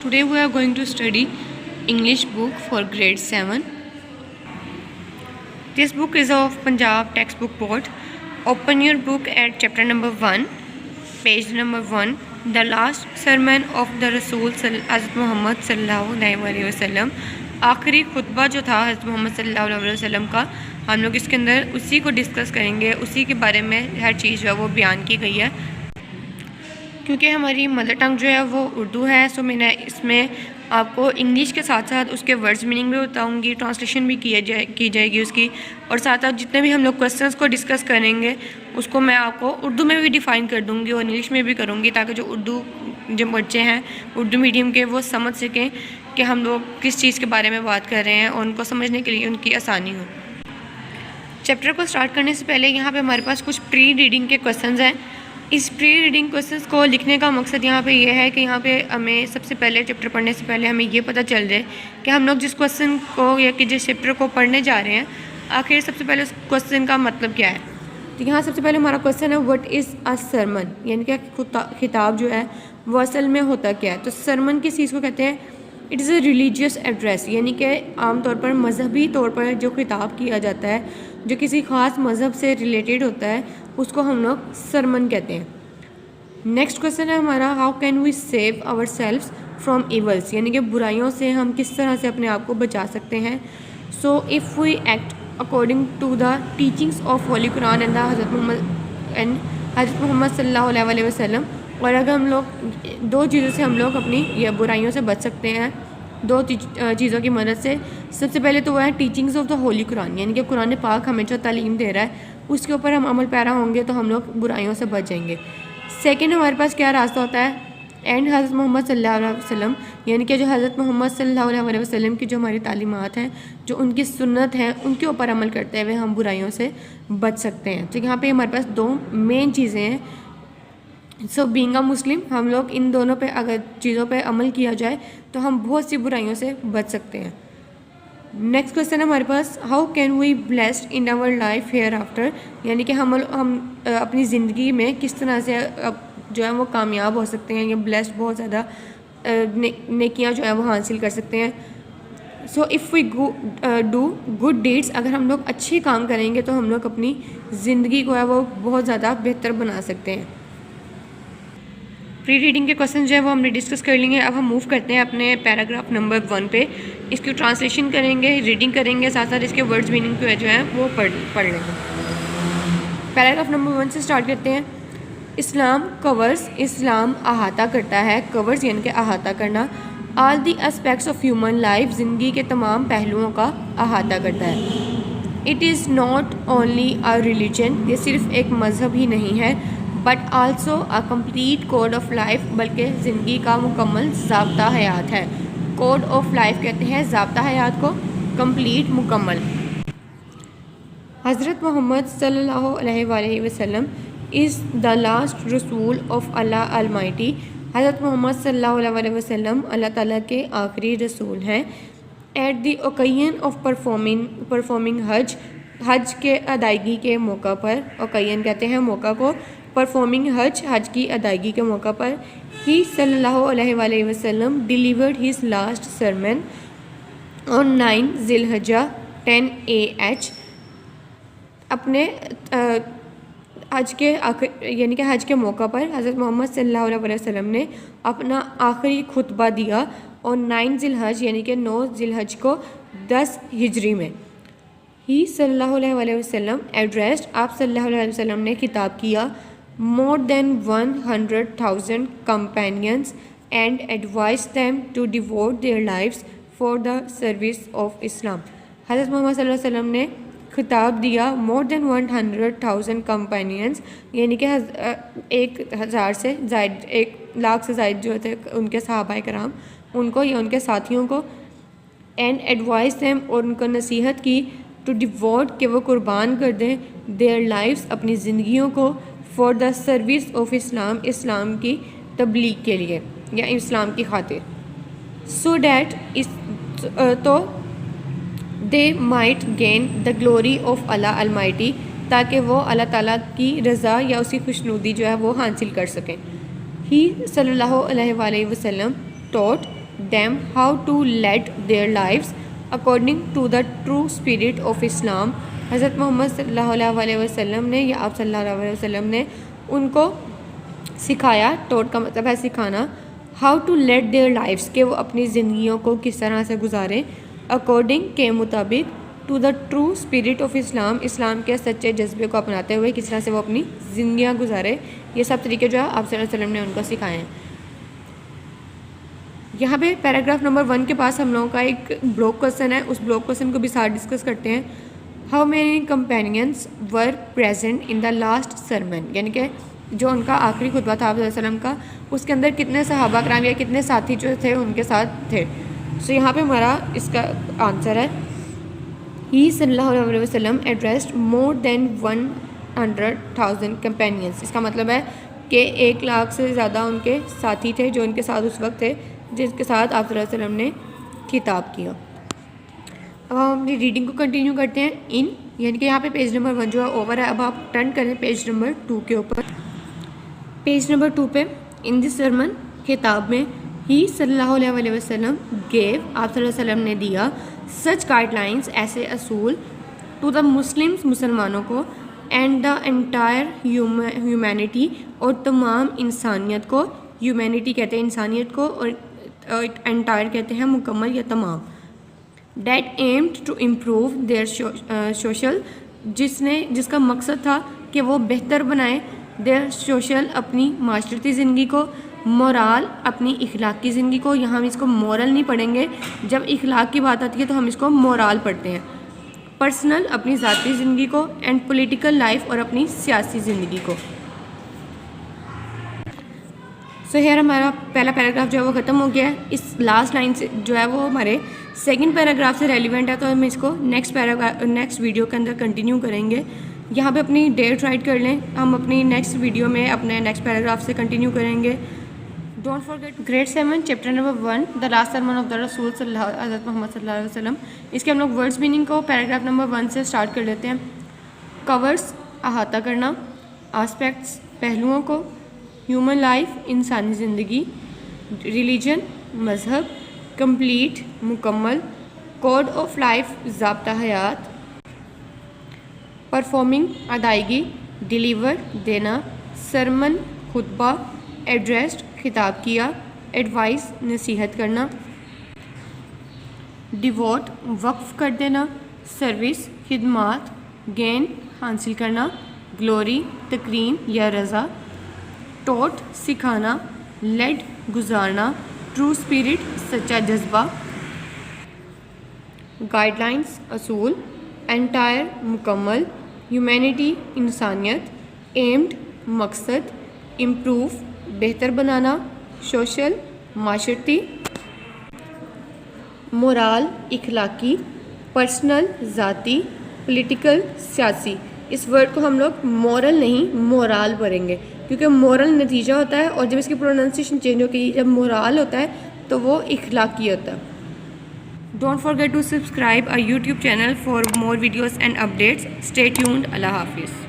Today we are going to study English book for grade 7. This book is of Punjab textbook board. Open your book at chapter number 1, page number 1. The last sermon of the Rasool Hazrat Muhammad sallallahu alaihi wasallam. आखिरी खुतबा जो था हज़रत Muhammad सल्लल्लाहु अलैहि वसल्लम का, हम लोग इसके अंदर उसी को डिस्कस करेंगे, उसी के बारे में हर चीज़ जो है वो बयान की गई है। क्योंकि हमारी मदर टंग जो है वो उर्दू है, सो मैंने इसमें आपको इंग्लिश के साथ साथ उसके वर्ड्स मीनिंग भी बताऊंगी, ट्रांसलेशन भी की जाएगी उसकी, और साथ साथ जितने भी हम लोग क्वेश्चंस को डिस्कस करेंगे उसको मैं आपको उर्दू में भी डिफ़ाइन कर दूंगी और इंग्लिश में भी करूंगी, ताकि जो जो बच्चे हैं उर्दू मीडियम के वो समझ सकें कि हम लोग किस चीज़ के बारे में बात कर रहे हैं और उनको समझने के लिए उनकी आसानी हो। चैप्टर को स्टार्ट करने से पहले यहाँ पे हमारे पास कुछ प्री रीडिंग के क्वेश्चंस हैं। इस प्री रीडिंग क्वेश्चंस को लिखने का मकसद यहाँ पे ये है कि यहाँ पे हमें सबसे पहले चैप्टर पढ़ने से पहले हमें ये पता चल जाए कि हम लोग जिस क्वेश्चन को या कि जिस चैप्टर को पढ़ने जा रहे हैं आखिर सबसे पहले उस क्वेश्चन का मतलब क्या है। तो यहाँ सबसे पहले हमारा क्वेश्चन है व्हाट इज़ अ सरमन, यानी कि खिताब जो है वो असल में होता क्या है। तो सरमन किस चीज़ को कहते हैं? It is a religious address, यानी कि आमतौर पर मजहबी तौर पर जो खिताब किया जाता है, जो किसी ख़ास मज़हब से रिलेटेड होता है, उसको हम लोग सरमन कहते हैं। नेक्स्ट क्वेश्चन है हमारा how can we save ourselves from evils, यानी कि बुराइयों से हम किस तरह से अपने आप को बचा सकते हैं। So if we act according to the teachings of holy Quran and हज़रत मोहम्मद सल्लल्लाहु अलैहि वसल्लम, और अगर हम लोग दो चीज़ों से हम लोग अपनी ये बुराइयों से बच सकते हैं, दो चीज़ों की मदद से। सबसे पहले तो वह है teachings of the Holi Quran, यानी कि कुरान पाक हमें जो तालीम दे रहा है उसके ऊपर हम अमल पैरा होंगे तो हम लोग बुराइयों से बच जाएंगे। सेकंड हमारे पास क्या रास्ता होता है? एंड हज़रत मोहम्मद सल्लल्लाहु अलैहि वसल्लम, यानी कि जो हज़रत मोहम्मद सल्लल्लाहु अलैहि वसल्लम की जो हमारी तालीमात हैं, जो उनकी सुन्नत है, उनके ऊपर अमल करते हुए हम बुराइयों से बच सकते हैं। तो यहाँ पे हमारे पास दो मेन चीज़ें हैं। सो बीइंग अ मुस्लिम, हम लोग इन दोनों पे अगर चीज़ों पे अमल किया जाए तो हम बहुत सी बुराइयों से बच सकते हैं। नेक्स्ट क्वेश्चन है हमारे पास how can we blessed in our life hereafter, यानी कि हम अपनी ज़िंदगी में किस तरह से जो है वो कामयाब हो सकते हैं या ब्लेस्ड बहुत ज़्यादा नेकियां जो है वो हासिल कर सकते हैं। So if we do good deeds, अगर हम लोग अच्छे काम करेंगे तो हम लोग अपनी ज़िंदगी को है वो बहुत ज़्यादा बेहतर बना सकते हैं। प्री रीडिंग के क्वेश्चन जो है वो हमने डिस्कस कर लिए हैं। अब हम मूव करते हैं अपने पैराग्राफ नंबर 1 पे। इसकी ट्रांसलेशन करेंगे, रीडिंग करेंगे, साथ साथ इसके वर्ड्स मीनिंग पे जो है वो पढ़ लेंगे। पैराग्राफ नंबर 1 से स्टार्ट करते हैं। इस्लाम कवर्स, इस्लाम अहाता करता है, कवर्स यानी कि अहाता करना, all the aspects of human life, ज़िंदगी के तमाम पहलुओं का अहाता करता है। It is not only a religion, ये सिर्फ एक मज़हब ही नहीं है, but also a complete code of life, बल्कि ज़िंदगी का मुकम्मल ज़ाब्ता हयात है। कोड ऑफ लाइफ कहते हैं ज़ाब्ता हयात को, कम्प्लीट मुकम्मल। हज़रत मोहम्मद सल्लल्लाहु अलैहि वसल्लम इज़ द लास्ट रसूल ऑफ अल्लाह अलमाइटी, हज़रत मोहम्मद सल्लल्लाहु अलैहि वसल्लम अल्लाह ताला के आखिरी रसूल हैं। At the occasion of performing हज के अदायगी के मौका पर, ओकेजन कहते हैं मौका को, परफॉर्मिंग हज की अदायगी के मौका पर, ही सल्लल्लाहु अलैहि वसल्लम delivered his last sermon on 9 ज़िलहज्जा 10 AH, अपने हज के यानी कि हज के मौका पर हज़रत मोहम्मद सल्लल्लाहु अलैहि वसल्लम ने अपना आखिरी खुतबा दिया और 9 ज़िलहज यानी कि 9 ज़िलहज को 10 हिजरी में। ही सल्लल्लाहु अलैहि वसल्लम एड्रेस्ड, आप सल्लल्लाहु अलैहि वसल्लम ने खिताब किया, more than 100,000 companions and advised them to devote their lives for the service of Islam। हज़रत मोहम्मद सल्लल्लाहु अलैहि वसल्लम ने खिताब दिया more than 100,000 companions, यानी कि 1,000 से ज़ायद, 1,00,000 से ज़ायद जो थे उनके सहाबाए कराम, उनको या उनके साथियों को, एंड एडवाइस देम, और उनको नसीहत की, टू डिवोट, कि वो कुर्बान कर दें, देयर लाइव्स, अपनी ज़िंदगियों को, for the service of Islam, Islam की तबलीग के लिए या इस्लाम की खातिर। सो डैट तो they might gain the glory of Allah Almighty, ताकि वो अल्लाह ताला की रज़ा या उसकी खुशनुदी जो है वो हासिल कर सकें। ही सल्लल्लाहु अलैहि वसल्लम taught them how to lead their lives according to the true spirit of Islam. حضرت محمد صلی اللہ علیہ وسلم نے یا آپ صلی اللہ علیہ وسلم نے ان کو سکھایا. ٹوٹ کا مطلب ہے سکھانا. How to lead their lives کہ وہ اپنی زندگیوں کو کس طرح سے گزاریں. اکارڈنگ کے مطابق. To the true spirit of Islam Islam کے سچے جذبے کو اپناتے ہوئے کس طرح سے وہ اپنی زندگیاں گزارے. یہ سب طریقے جو ہے آپ صلی اللہ علیہ وسلم نے ان کو سکھائے ہیں. یہاں پہ پیراگراف نمبر 1 کے پاس ہم لوگوں کا ایک بلاک کوسچن ہے. اس بلاک کوسچن کو بھی ساتھ ڈسکس کرتے ہیں. How many companions were present in the last sermon, یعنی کہ جو ان کا آخری خطبہ تھا آپ صلی اللہ علیہ وسلم کا, اس کے اندر کتنے صحابہ کرام یا کتنے ساتھی جو تھے ان کے ساتھ تھے. سو یہاں پہ ہمارا اس کا آنسر ہے ہی صلی اللہ علیہ وسلم ایڈریسڈ مور دین 100,000 کمپینینس. اس کا مطلب ہے کہ 1 لاکھ سے زیادہ ان کے ساتھی تھے جو ان کے ساتھ اس وقت تھے جس کے ساتھ آپ صلی اللہ علیہ وسلم نے خطاب کیا. اب ہم اپنی ریڈنگ کو کنٹینیو کرتے ہیں. ان یعنی کہ یہاں پہ پیج نمبر 1 جو ہے اوور ہے. اب آپ ٹرن کریں پیج نمبر 2 کے اوپر. پیج نمبر 2 پہ ان دس سرمن خطاب میں ہی صلی اللہ علیہ وسلم گیو آپ صلی اللہ علیہ وسلم نے دیا سچ گائیڈ لائنس ایسے اصول ٹو دا مسلمس مسلمانوں کو اینڈ دا انٹائر ہیومینٹی اور تمام انسانیت کو. ہیومینٹی کہتے ہیں انسانیت کو اور انٹائر کہتے ہیں مکمل یا تمام. That aimed to improve their social جس کا مقصد تھا کہ وہ بہتر بنائیں دیئر سوشل اپنی معاشرتی زندگی کو, مورال اپنی اخلاقی زندگی کو. یہاں ہم اس کو مورل نہیں پڑھیں گے, جب اخلاق کی بات آتی ہے تو ہم اس کو مورال پڑھتے ہیں. پرسنل اپنی ذاتی زندگی کو, اینڈ پولیٹیکل لائف اور اپنی سیاسی زندگی کو. سو ہیئر ہمارا پہلا پیراگراف جو ہے وہ ختم ہو گیا ہے. اس لاسٹ لائن سے جو ہے وہ ہمارے سیکنڈ پیراگراف سے ریلیونٹ ہے, تو ہم اس کو نیکسٹ ویڈیو کے اندر کنٹینیو کریں گے. یہاں پہ اپنی ڈیٹ رائٹ کر لیں, ہم اپنی نیکسٹ ویڈیو میں اپنے نیکسٹ پیراگراف سے کنٹینیو کریں گے. Don't forget grade 7 chapter number 1 the last sermon of the رسول صلی اللہ حضرت محمد صلی اللہ علیہ وسلم. اس کے ہم لوگ ورڈس میننگ کو پیراگراف نمبر 1 سے اسٹارٹ کر لیتے ہیں. کورس احاطہ کرنا, آسپیکٹس پہلوؤں کو, ہیومن لائف انسانی زندگی, ریلیجن مذہب, کمپلیٹ مکمل, کوڈ آف لائف ضابطہ حیات, پرفارمنگ ادائیگی, ڈیلیور دینا, سرمن خطبہ, ایڈریسڈ خطاب کیا, ایڈوائس نصیحت کرنا, ڈیووٹ وقف کر دینا, سروس خدمات, گین حاصل کرنا, گلوری تکریم یا رضا, ٹوٹ سکھانا, لیڈ گزارنا, ٹرو اسپرٹ سچا جذبہ, گائیڈ لائنس اصول, انٹائر مکمل, ہیومینٹی انسانیت, ایمڈ مقصد, امپروو بہتر بنانا, سوشل معاشرتی, مورال اخلاقی, پرسنل ذاتی, پولیٹیکل سیاسی. اس ورڈ کو ہم لوگ مورل نہیں مورال پڑھیں گے کیونکہ مورل نتیجہ ہوتا ہے اور جب اس کی پروننسیشن چینج ہوتی ہے, جب مورال ہوتا ہے تو وہ اخلاقی ہوتا ہے. Don't forget to subscribe our YouTube channel for more videos and updates. Stay tuned. اللہ حافظ.